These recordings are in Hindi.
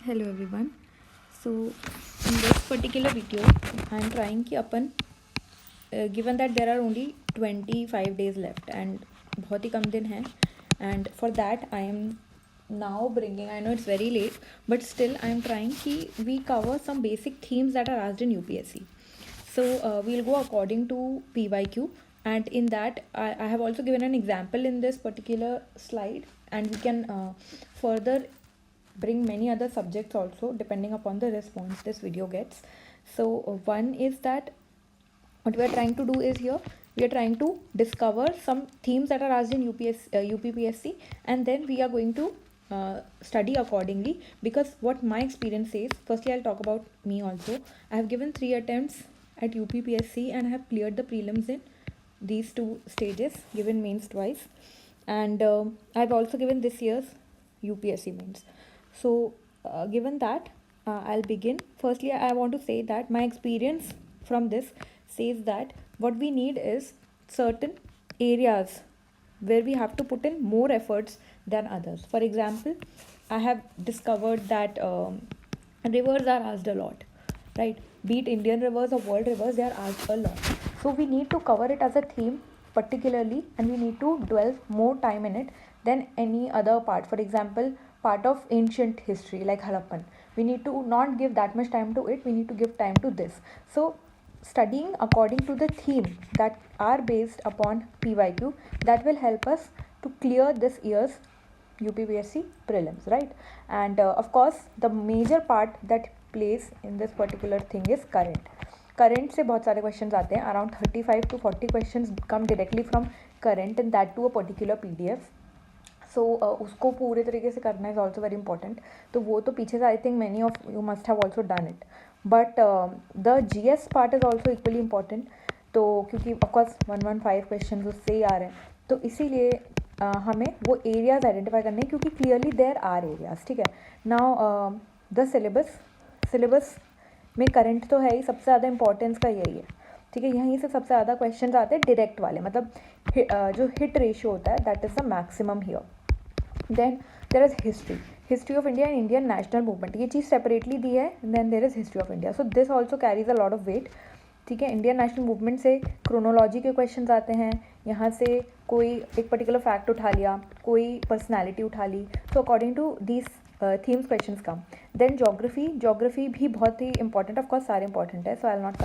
Hello everyone. So in this particular video, I am trying कि अपन given that there are only 25 days left and बहुत ही कम दिन हैं, and for that I am now bringing, I know it's very late but still I am trying कि we cover some basic themes that are asked in UPSC. So we'll go according to PYQ, and in that I have also given an example in this particular slide, and we can further bring many other subjects also depending upon the response this video gets. So one is that what we are trying to do is here we are trying to discover some themes that are asked in UPPSC, and then we are going to study accordingly, because what my experience says, firstly I'll talk about me also. I have given 3 attempts at UPPSC and I have cleared the prelims in these 2 stages, given mains twice, and I've also given this year's UPSC mains. So given that, I'll begin. Firstly, I want to say that my experience from this says that what we need is certain areas where we have to put in more efforts than others. For example, I have discovered that rivers are asked a lot, right? Be it Indian rivers or world rivers, they are asked a lot. So we need to cover it as a theme particularly, and we need to dwell more time in it than any other part. For example, part of ancient history like Harappan, we need to not give that much time to it, we need to give time to this. So studying according to the theme that are based upon PYQ, that will help us to clear this year's UPPSC prelims, right? And of course the major part that plays in this particular thing is current से बहुत सारे questions आते हैं, around 35 to 40 questions come directly from current, and that to a particular PDF. सो उसको पूरे तरीके से करना इज़ ऑल्सो वेरी इंपॉर्टेंट. तो वो तो पीछे से I think many of you must have also done it, but the GS part is also equally important. तो क्योंकि ऑफकोर्स 115 क्वेश्चन उससे ही आ रहे हैं, तो इसीलिए हमें वो एरियाज़ आइडेंटिफाई करने हैं, क्योंकि क्लियरली देयर आर एरियाज़. ठीक है. नाउ द सिलेबस में करंट तो है ही, सबसे ज़्यादा इंपॉर्टेंस का यही है. ठीक है. यहीं से सबसे ज़्यादा क्वेश्चन आते हैं डायरेक्ट वाले, मतलब जो हिट रेशियो होता है that is the maximum here. Then there is history of India and Indian national movement. ये चीज़ सेपरेटली दी है. Then there is history of India. So this also carries a lot of weight. ठीक है. इंडियन नेशनल मूवमेंट से क्रोनोलॉजी के क्वेश्चंस आते हैं. यहाँ से कोई एक पर्टिकुलर फैक्ट उठा लिया, कोई पर्सनैलिटी उठा ली. So according to these themes questions come. Then geography भी बहुत ही इंपॉर्टेंट, ऑफ कोर्स सारे इंपॉर्टेंट है, so I will not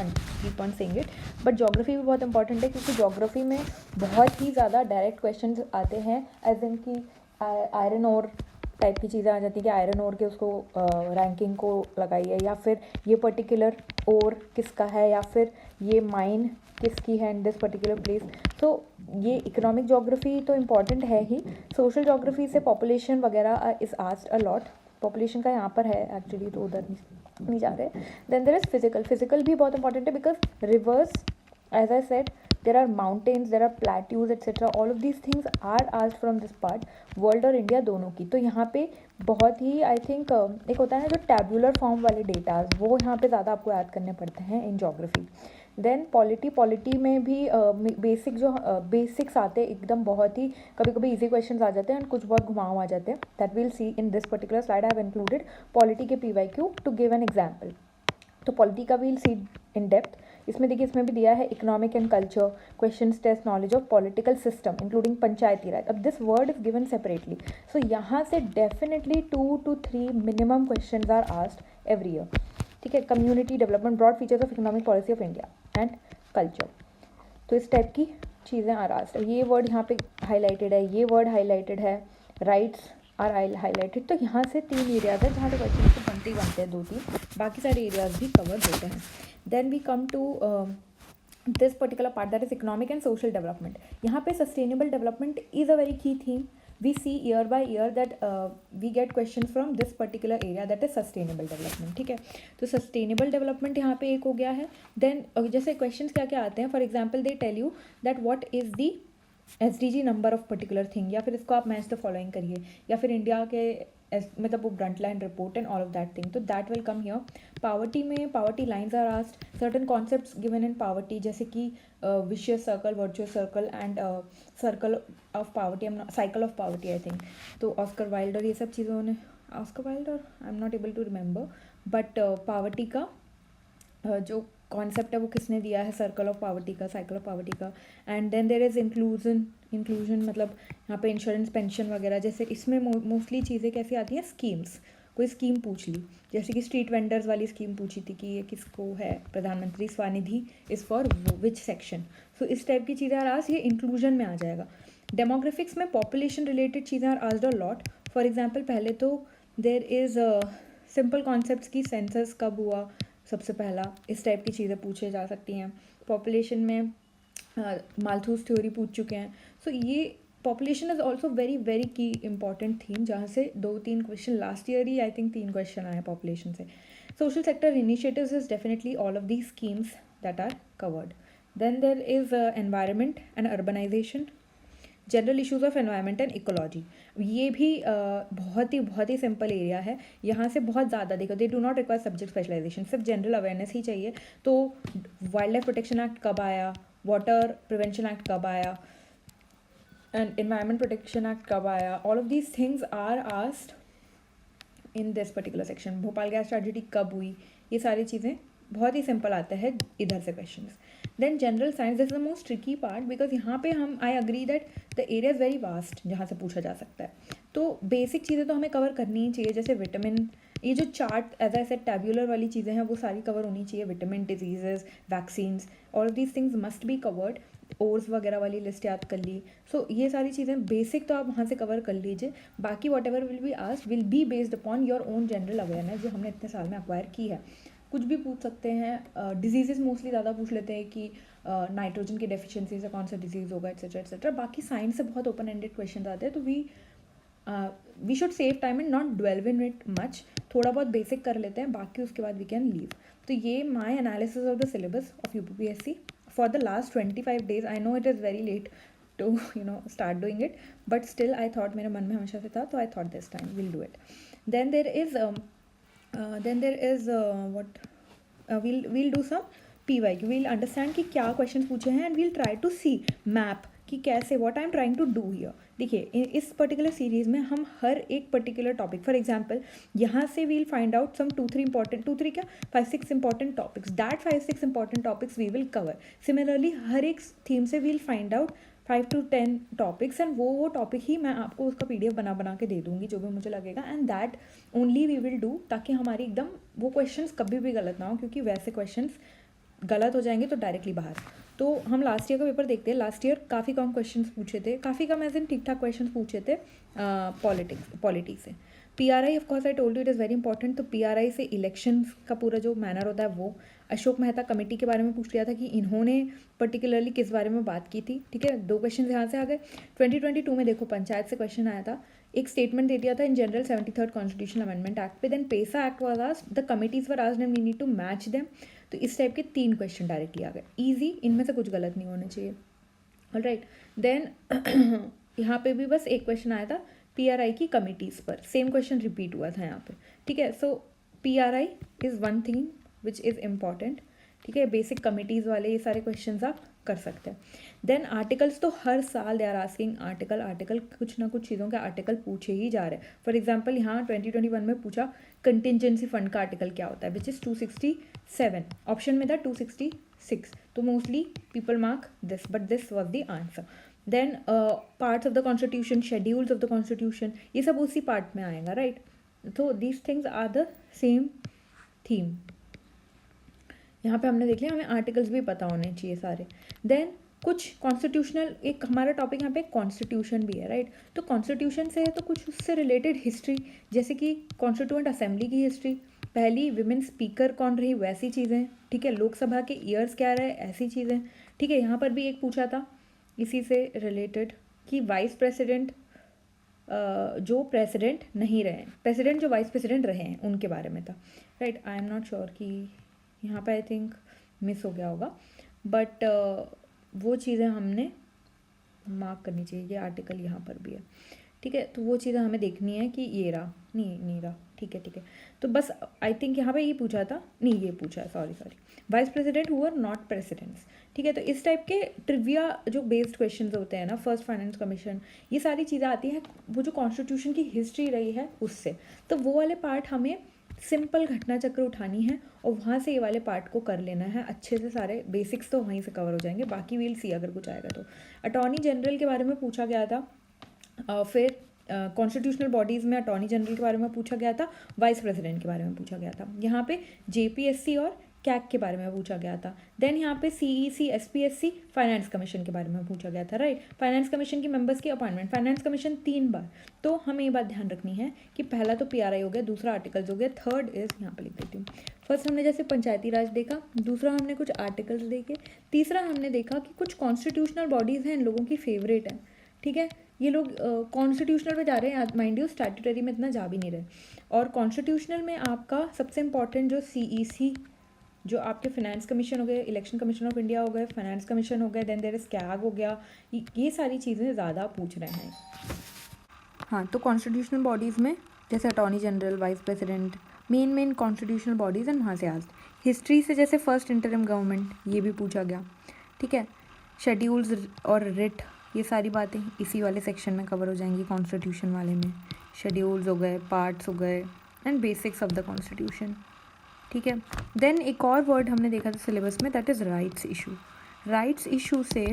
keep on saying it, but geography भी बहुत इंपॉर्टेंट है, क्योंकि जोग्राफी में बहुत ही ज़्यादा डायरेक्ट क्वेश्चंस आते हैं, एज इन की आयरन ओर टाइप की चीज़ें आ जाती है कि आयरन ओर के उसको रैंकिंग को लगाइए, या फिर ये पर्टिकुलर ओर किसका है, या फिर ये माइन किसकी है इन दिस पर्टिकुलर प्लेस. तो ये इकोनॉमिक जोग्राफी तो इम्पॉर्टेंट है ही. सोशल जोग्राफी से पॉपुलेशन वगैरह is asked a lot. Population का यहाँ पर है एक्चुअली, तो उधर नहीं जा रहे. देन देयर इज़ फिजिकल भी बहुत इंपॉर्टेंट है, because reverse, as I said, there are mountains, there are plateaus, etc. All of these things are asked from this part, world और इंडिया दोनों की. तो यहाँ पे बहुत ही आई थिंक एक होता है ना जो टैबुलर फॉर्म वाले डेटाज, वो यहाँ पे ज़्यादा आपको याद करने पड़ते हैं इन जोग्राफी. देन पॉलिटी में भी बेसिक जो बेसिक्स आते हैं एकदम, बहुत ही कभी कभी इजी क्वेश्चंस आ जाते हैं, एंड कुछ बहुत घुमाव आ जाते हैं. That will see in this particular slide. I have included polity के PYQ to give an example. तो पॉलिटी का विल सी इन डेप्थ. इसमें देखिए, इसमें भी दिया है economic and culture questions, test knowledge of political system including panchayati raj. अब this word is given separately, so यहाँ से definitely 2 to 3 minimum questions are asked every year. ठीक है. Community development, broad features of economic policy of India and culture. तो इस टाइप की चीज़ें आर आस्क्ड. ये वर्ड यहाँ पे हाईलाइटेड है, ये वर्ड हाईलाइटेड है, राइट्स आर हाईलाइटेड. तो यहाँ से 3 एरियाज है जहाँ पे क्वेश्चन तो बनते ही बनते हैं, 2-3, बाकी सारे एरियाज भी कवर होते हैं. Then we come to this particular part, that is economic and social development. यहाँ पे sustainable development is a very key theme. we see year by year that we get questions from this particular area, that is sustainable development. ठीक है. तो sustainable development यहाँ पे एक हो गया है. then जैसे questions क्या क्या आते हैं, for example they tell you that what is the SDG number of particular thing, या फिर इसको आप मैच द फॉलोइंग करिए, या फिर इंडिया के मतलब वो Brandt line report and all of that thing. तो that will come here. Poverty में poverty lines are asked, certain concepts given in poverty, जैसे कि vicious circle, virtuous circle and circle of poverty, cycle of poverty I think. तो ऑस्कर वाइल्डर ये सब चीज़ों ने ऑस्कर वाइल्ड और I am not able to remember, but poverty का जो कॉन्सेप्ट है वो किसने दिया है, सर्कल ऑफ पावर्टी का, साइकिल ऑफ पावर्टी का. And then there is inclusion मतलब यहाँ पे इंश्योरेंस, पेंशन वगैरह. जैसे इसमें मोस्टली चीज़ें कैसी आती हैं, स्कीम्स. कोई स्कीम पूछ ली, जैसे कि स्ट्रीट वेंडर्स वाली स्कीम पूछी थी कि ये किसको है, प्रधानमंत्री Svanidhi is for which section. So इस टाइप की चीज़ें आर, ये इंक्लूजन में आ जाएगा. डेमोग्राफिक्स में पॉपुलेशन रिलेटेड चीज़ें are asked a lot. For example पहले तो देर इज़ सिंपल कॉन्सेप्ट्स की सेंसस कब हुआ सबसे पहला, इस टाइप की चीज़ें पूछे जा सकती हैं. पॉपुलेशन में माल्थूस थ्योरी पूछ चुके हैं. सो ये population is also very very key important theme, जहाँ से 2-3 क्वेश्चन लास्ट ईयर ही आई थिंक 3 क्वेश्चन आए पॉपुलेशन से. Social sector initiatives is definitely all of these schemes that are covered. Then there is environment and urbanization, general issues of environment and ecology. ये भी बहुत ही सिंपल एरिया है. यहाँ से बहुत ज़्यादा देखो, they do not require subject specialisation, सिर्फ जनरल अवेयरनेस ही चाहिए. तो वाइल्ड लाइफ प्रोटेक्शन एक्ट कब आया, वाटर प्रिवेंशन एक्ट कब आया, एंड एनवायरनमेंट प्रोटेक्शन एक्ट कब आया, all of these things are asked in this particular section. Bhopal gas tragedy कब हुई, ये सारी चीज़ें बहुत ही सिंपल आता है इधर से questions. Then general science, this is the most tricky part, because यहाँ पे हम I agree that the area is very vast जहाँ से पूछा जा सकता है. तो बेसिक चीज़ें तो हमें कवर करनी ही चाहिए, जैसे विटामिन, ये जो chart as I said tabular वाली चीज़ें हैं वो सारी कवर होनी चाहिए. Vitamin, diseases, vaccines, all of these things must be covered. ORS वगैरह वाली लिस्ट याद कर ली. सो ये सारी चीज़ें बेसिक तो आप वहाँ से कवर कर लीजिए. बाकी what ever will be asked will be based upon your own general awareness जो हमने इतने साल में अक्वायर की है. कुछ भी पूछ सकते हैं. डिजीज़ेस मोस्टली ज़्यादा पूछ लेते हैं कि नाइट्रोजन की डेफिशिएंसी से कौन सा डिजीज़ होगा, एक्सेट्रा एक्सेट्रा. बाकी साइंस से बहुत ओपन एंडेड क्वेश्चन आते हैं, तो we should save time and not dwell in it much. थोड़ा बहुत बेसिक कर लेते हैं, बाकी उसके बाद वी कैन लीव. तो ये my analysis of the syllabus of UPPSC for the last 25 days. I know it is very late to start doing it, but still I thought, मेरे मन में हमेशा से था, तो I thought this time will do it. Then there is what we'll do some PYQ. we'll understand कि क्या क्वेश्चन पूछे हैं, and we'll try to see map कि कैसे, what I'm trying to do here. देखिए इस पर्टिकुलर सीरीज़ में हम हर एक पर्टिकुलर टॉपिक, फॉर एग्जाम्पल यहाँ से we'll find out some 2-3 important 2-3 क्या 5-6 important topics. that 5-6 important topics we will cover. Similarly हर एक थीम से we'll find out 5 to 10 topics, and वो टॉपिक ही मैं आपको उसका PDF बना के दे दूँगी जो भी मुझे लगेगा, and that only we will do, ताकि हमारी एकदम वो क्वेश्चंस कभी भी गलत ना हो, क्योंकि वैसे क्वेश्चंस गलत हो जाएंगे तो डायरेक्टली बाहर. तो हम लास्ट ईयर का पेपर देखते हैं. लास्ट ईयर काफ़ी कम क्वेश्चंस पूछे थे, काफ़ी कम एज इन ठीक ठाक क्वेश्चन पूछे थे पॉलिटी से. PRI of course I told you it is very important. तो PRI से इलेक्शन का पूरा जो मैनर होता है वो. अशोक मेहता कमेटी के बारे में पूछ लिया था कि इन्होंने पर्टिकुलरली किस बारे में बात की थी. ठीक है, 2 क्वेश्चन यहाँ से आ गए. 2022 में देखो पंचायत से क्वेश्चन आया था. एक स्टेटमेंट दे दिया था in general 73rd constitutional amendment act पे. Then PESA act was asked, the committees were asked and we need to match them. तो इस टाइप के 3 क्वेश्चन डायरेक्टली आ गए. ईजी, इनमें से कुछ गलत नहीं होना चाहिए. ऑलराइट. देन यहाँ पे भी बस एक क्वेश्चन आया था PRI की कमिटीज़ पर. सेम क्वेश्चन रिपीट हुआ था यहाँ पे. ठीक है, सो PRI is one thing which is important. ठीक है, बेसिक कमिटीज़ वाले ये सारे क्वेश्चंस आप कर सकते हैं. देन आर्टिकल्स, तो हर साल दे आर आस्किंग आर्टिकल कुछ ना कुछ चीज़ों के आर्टिकल पूछे ही जा रहे हैं. फॉर एग्जांपल यहाँ 2021 में पूछा कंटिजेंसी फंड का आर्टिकल क्या होता है, विच इज़ 267. ऑप्शन में था 266. तो mostly people mark this, but this was the answer. Then parts of the constitution, schedules of the constitution, ये सब उसी पार्ट में आएगा, राइट. तो these things are the same theme. यहाँ पे हमने देख लिया, हमें आर्टिकल्स भी पता होने चाहिए सारे. देन कुछ कॉन्स्टिट्यूशनल, एक हमारा टॉपिक यहाँ पे कॉन्स्टिट्यूशन भी है, राइट. तो कॉन्स्टिट्यूशन से है तो कुछ उससे रिलेटेड हिस्ट्री, जैसे कि कॉन्स्टिट्यूएंट असेंबली की हिस्ट्री, पहली विमेन स्पीकर कौन रही, वैसी चीज़ें. ठीक है, लोकसभा के ईयर्स क्या रहे, ऐसी चीज़ें. ठीक है, यहाँ पर भी एक पूछा था इसी से रिलेटेड कि वाइस प्रेसिडेंट जो प्रेसिडेंट नहीं रहे, प्रेसिडेंट जो वाइस प्रेसिडेंट रहे हैं उनके बारे में था, right. I am not sure कि यहाँ पे आई थिंक मिस हो गया होगा, बट वो चीज़ें हमने मार्क करनी चाहिए. ये आर्टिकल यहाँ पर भी है. ठीक है, तो वो चीज़ें हमें देखनी है कि ये रहा, नहीं रहा. ठीक है, तो बस आई थिंक यहाँ पे ये पूछा था, नहीं ये पूछा है, sorry vice president who are not presidents, ठीक है। तो इस टाइप के ट्रिविया जो बेस्ड क्वेश्चंस होते हैं ना, फर्स्ट फाइनेंस कमीशन, ये सारी चीज़ें आती हैं वो जो कॉन्स्टिट्यूशन की हिस्ट्री रही है उससे। तो वो वाले पार्ट हमें सिंपल घटना चक्र उठानी है और वहाँ से ये वाले पार्ट को कर लेना है अच्छे से, सारे बेसिक्स तो वहीं से कवर हो जाएंगे, बाकी वील सी अगर कुछ आएगा तो। अटॉर्नी जनरल के बारे में पूछा गया था, फिर कॉन्स्टिट्यूशनल बॉडीज़ में अटॉर्नी जनरल के बारे में पूछा गया था, वाइस प्रेसिडेंट के बारे में पूछा गया था, यहाँ पे जेपीएससी और कैग के बारे में पूछा गया था। देन यहाँ पे सीईसी एसपीएससी फाइनेंस कमीशन के बारे में पूछा गया था, राइट। फाइनेंस कमीशन की मेंबर्स की अपॉइंटमेंट, फाइनेंस कमीशन 3 बार। तो हमें ये बात ध्यान रखनी है कि पहला तो पीआरआई हो गया, दूसरा आर्टिकल्स हो गया, थर्ड इज, यहाँ पे लिख देती हूँ, फर्स्ट हमने जैसे पंचायती राज देखा, दूसरा हमने कुछ आर्टिकल्स देखे, तीसरा हमने देखा कि कुछ कॉन्स्टिट्यूशनल बॉडीज़ हैं इन लोगों की फेवरेट हैं, ठीक है। ये लोग कॉन्स्टिट्यूशनल में जा रहे हैं, माइंड यू स्टैट्यूटरी में इतना जा भी नहीं रहे। और कॉन्स्टिट्यूशनल में आपका सबसे इंपॉर्टेंट जो सीईसी, जो आपके फाइनेंस कमीशन हो गए, इलेक्शन कमीशन ऑफ इंडिया हो गए, फाइनेंस कमीशन हो गए, देन देयर इज कैग हो गया, ये सारी चीज़ें ज़्यादा पूछ रहे हैं। हाँ, तो कॉन्स्टिट्यूशनल बॉडीज़ में जैसे attorney general, vice president, main constitutional bodies and वहाँ से आज हिस्ट्री से जैसे फर्स्ट इंटरिम गवर्नमेंट, ये भी पूछा गया, ठीक है। शेड्यूल्स और रिट, ये सारी बातें इसी वाले सेक्शन में कवर हो जाएंगी कॉन्स्टिट्यूशन वाले में। शेड्यूल्स हो गए, पार्ट्स हो गए and basics of the constitution, ठीक है। देन एक और वर्ड हमने देखा था सिलेबस में, that is rights issue. Rights issue से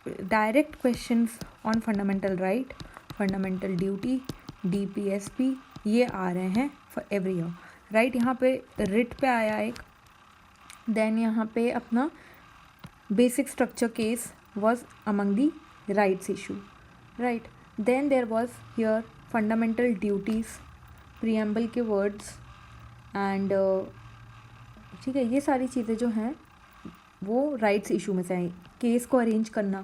direct questions on fundamental right, fundamental duty, DPSP, ये आ रहे हैं फॉर एवरी ईयर, राइट। यहाँ पे रिट पे आया एक, देन यहाँ पे अपना basic structure case was among the rights issue, right. Then there was here fundamental duties, preamble के words and ठीक है, ये सारी चीज़ें जो हैं वो राइट्स इशू में से आई। केस को अरेंज करना,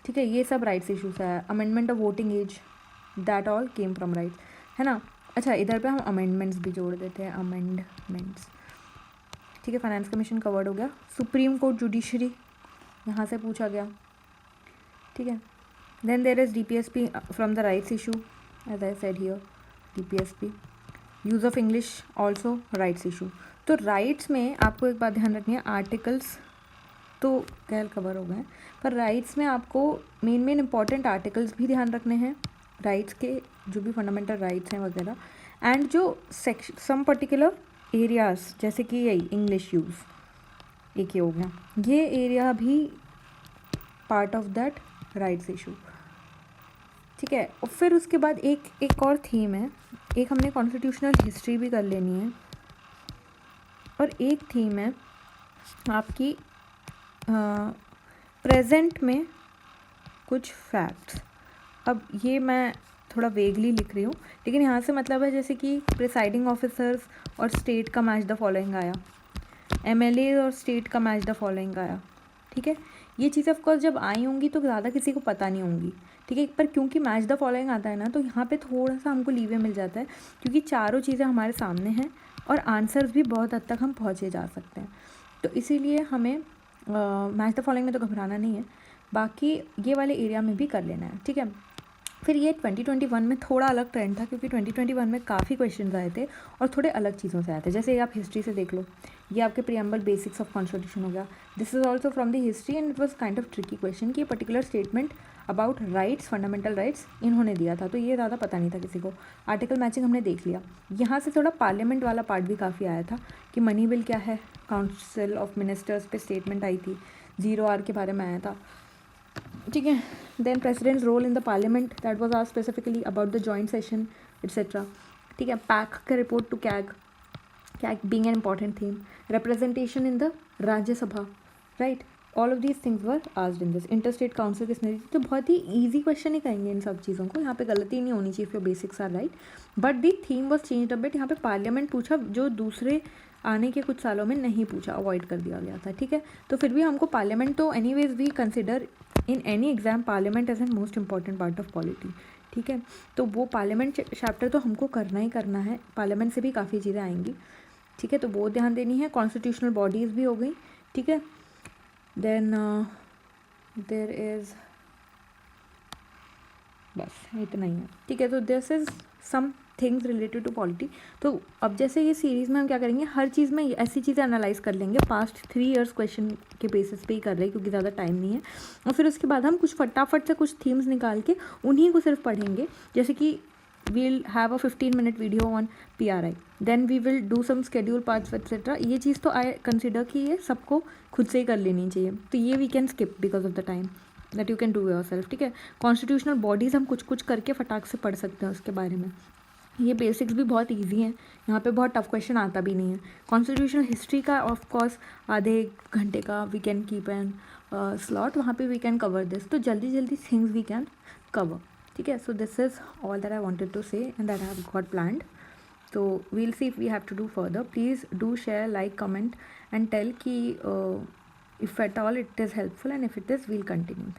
ठीक है, ये सब राइट्स इशू से आया। Amendment of voting age, that all came from rights, है ना। अच्छा, इधर पे हम अमेंडमेंट्स भी जोड़ देते हैं, अमेंडमेंट्स, ठीक है। फाइनेंस कमीशन कवर्ड हो गया। सुप्रीम कोर्ट जुडिशरी यहाँ से पूछा गया, ठीक है। Then there is DPSP from the rights issue, as I said here, DPSP. Use of English also rights issue. तो राइट्स में आपको एक बात ध्यान रखनी है, आर्टिकल्स तो कैल कवर हो गए, पर राइट्स में आपको मेन इंपॉर्टेंट आर्टिकल्स भी ध्यान रखने हैं, राइट्स के जो भी फंडामेंटल राइट्स हैं वगैरह, एंड जो सम पर्टिकुलर एरियाज जैसे कि यही इंग्लिश यूज़ एक ही हो गया, ये एरिया भी part of that rights issue, ठीक है। और फिर उसके बाद एक और थीम है, एक हमने कॉन्स्टिट्यूशनल हिस्ट्री भी कर लेनी है, और एक थीम है आपकी प्रेजेंट में कुछ फैक्ट्स। अब ये मैं थोड़ा वेगली लिख रही हूँ, लेकिन यहाँ से मतलब है जैसे कि प्रिसाइडिंग ऑफिसर्स और स्टेट का मैच द फॉलोइंग आया, एमएलए और स्टेट का मैच द फॉलोइंग आया, ठीक है। ये चीज़ें ऑफकोर्स जब आई होंगी तो ज़्यादा किसी को पता नहीं होंगी, ठीक है, पर क्योंकि मैच द फॉलोइंग आता है ना, तो यहाँ पे थोड़ा सा हमको लीवे मिल जाता है, क्योंकि चारों चीज़ें हमारे सामने हैं और आंसर्स भी बहुत हद तक हम पहुँचे जा सकते हैं। तो इसीलिए हमें मैच द फॉलोइंग में तो घबराना नहीं है, बाकी ये वाले एरिया में भी कर लेना है, ठीक है। फिर ये 2021 में थोड़ा अलग ट्रेंड था, क्योंकि 2021 में काफ़ी क्वेश्चंस आए थे और थोड़े अलग चीज़ों से आए थे। जैसे आप हिस्ट्री से देख लो, ये आपके प्रीएम्बल बेसिक्स ऑफ कॉन्स्टिट्यूशन हो गया, this is also from the history and it was kind of tricky question कि particular statement about rights, fundamental rights इन्होंने दिया था, तो ये ज़्यादा पता नहीं था किसी को। आर्टिकल मैचिंग हमने देख लिया। यहाँ से थोड़ा पार्लियामेंट वाला पार्ट भी काफ़ी आया था कि मनी बिल क्या है, काउंसिल ऑफ मिनिस्टर्स पे स्टेटमेंट आई थी, 0R के बारे में आया था, ठीक है। Then president's role in the parliament, that was asked specifically about the joint session etcetera, ठीक है। पैक का report to CAG being an important theme, representation in the Rajya Sabha, right, all of these things were asked in this. Interstate council किसने दी थी, तो बहुत ही ईजी क्वेश्चन ही कहेंगे इन सब चीज़ों को, यहाँ पे गलती नहीं होनी चाहिए, your basics are right, but the theme was change a bit. यहाँ पे पार्लियामेंट पूछा, जो दूसरे आने के कुछ सालों में नहीं पूछा, अवॉइड कर दिया गया था, ठीक है। तो फिर भी हमको पार्लियामेंट तो anyways we consider in any exam parliament as an most important part of polity, ठीक है। तो वो पार्लियामेंट चैप्टर तो हमको करना ही करना है, पार्लियामेंट से भी काफ़ी चीज़ें आएंगी, ठीक है। तो वो ध्यान देनी है। कॉन्स्टिट्यूशनल बॉडीज़ भी हो गई, ठीक है। देन देर इज़, बस इतना ही है, ठीक है। तो this is some things related to polity. तो अब जैसे ये सीरीज़ में हम क्या करेंगे, हर चीज़ में ऐसी चीज़ें एनालाइज कर लेंगे, पास्ट 3 years क्वेश्चन के बेसिस पे ही कर रहे हैं क्योंकि ज़्यादा टाइम नहीं है। और फिर उसके बाद हम कुछ फटाफट से कुछ थीम्स निकाल के उन्हीं को सिर्फ पढ़ेंगे। जैसे कि we'll have a 15-minute video on PRI, then we will do some schedule parts etc. ये चीज़ तो आई कंसिडर कि ये सबको खुद से ही कर लेनी चाहिए, तो ये we can skip because of the time that you can do yourself. ठीक है, कॉन्स्टिट्यूशनल बॉडीज़ हम कुछ कुछ करके फटाक से पढ़ सकते हैं उसके बारे में। ये बेसिक्स भी बहुत इजी हैं, यहाँ पे बहुत टफ क्वेश्चन आता भी नहीं है। कॉन्स्टिट्यूशनल हिस्ट्री का ऑफ कोर्स आधे घंटे का we can keep an slot, वहाँ पे वी कैन कवर दिस, तो जल्दी जल्दी थिंग्स वी कैन कवर। ठीक है, so this is all that I wanted to say and that I have got planned. So we'll see if we have to do further. Please do share, like, comment and tell ki if at all it is helpful, and if it is, we'll continue.